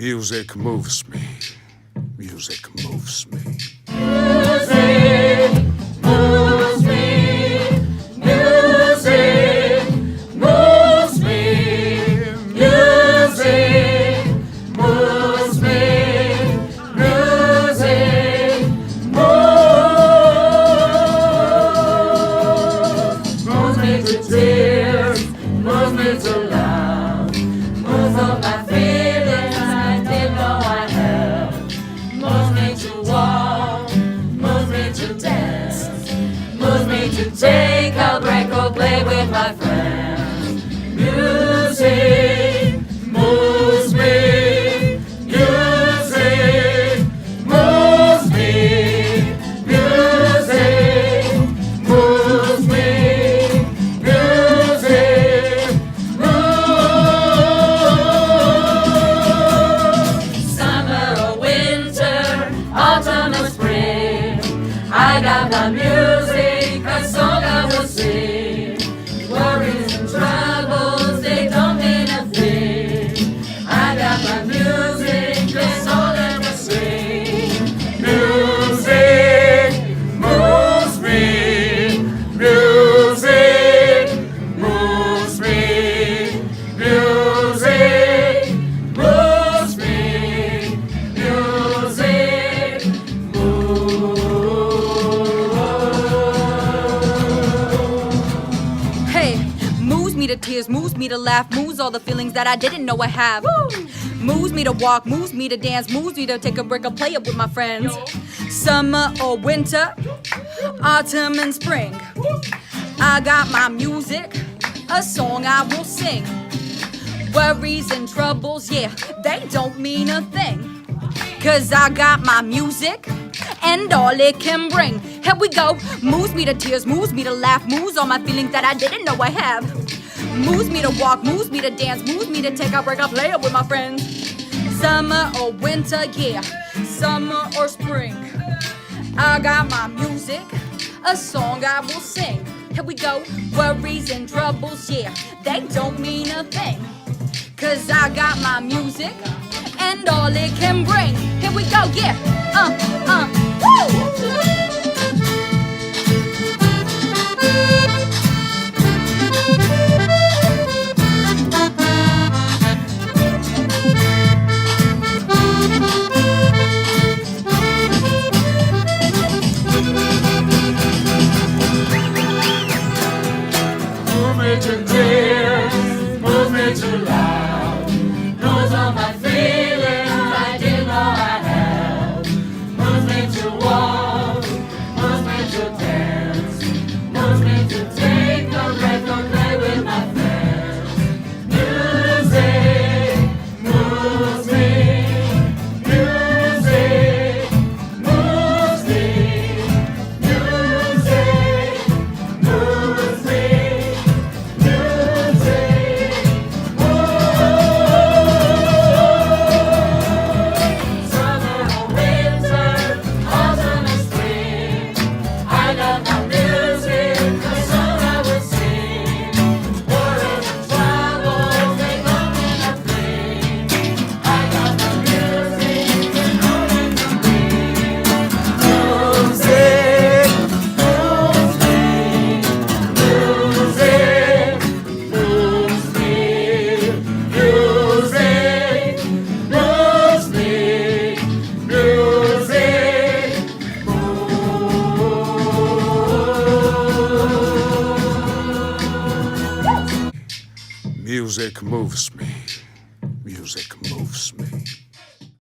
Music moves me. Music moves me. Music moves me. Music moves me. Music moves me. Music moves me to tears, moves me to love, moves all my feelings I didn't know I had, moves me to walk, moves me to dance, moves me to take a break or play with my friends. Music moves me. Music moves me. Music moves me. Music moves. Summer or winter, autumn or spring, I got my music, a song I will sing. Worries and troubles, they don't mean a thing. I got my music, that's all I will sing. Music moves me. Music moves me. Music moves me. Music Hey, moves me to tears, moves me to laugh, moves all the feelings that I didn't know I have. Moves me to walk, moves me to dance, moves me to take a break or play it with my friends. Summer or winter, autumn and spring, I got my music, a song I will sing. Worries and troubles, yeah, they don't mean a thing. 'Cause I got my music and all it can bring. Here we go. Moves me to tears, moves me to laugh, moves all my feelings that I didn't know I have. Moves me to walk, moves me to dance, moves me to take a break, I play it with my friends. Summer or winter, yeah, summer or spring, I got my music, a song I will sing. Here we go. Worries and troubles, yeah, they don't mean a thing. 'Cause I got my music and all it can bring. Here we go, yeah. Woo! Move me to tears, move me to love, knows all my feelings I didn't know I had. Moves me to walk, moves me to dance, moves me to take a break or play with my friends. Music moves me. Music moves me. Music moves me. Summer or winter, autumn or spring, I got my music, a song I will sing. Worries and troubles, they don't mean a thing. I got my music, and all it can bring. Music moves me. Music moves me. Music moves me. Music moves me. Music moves me.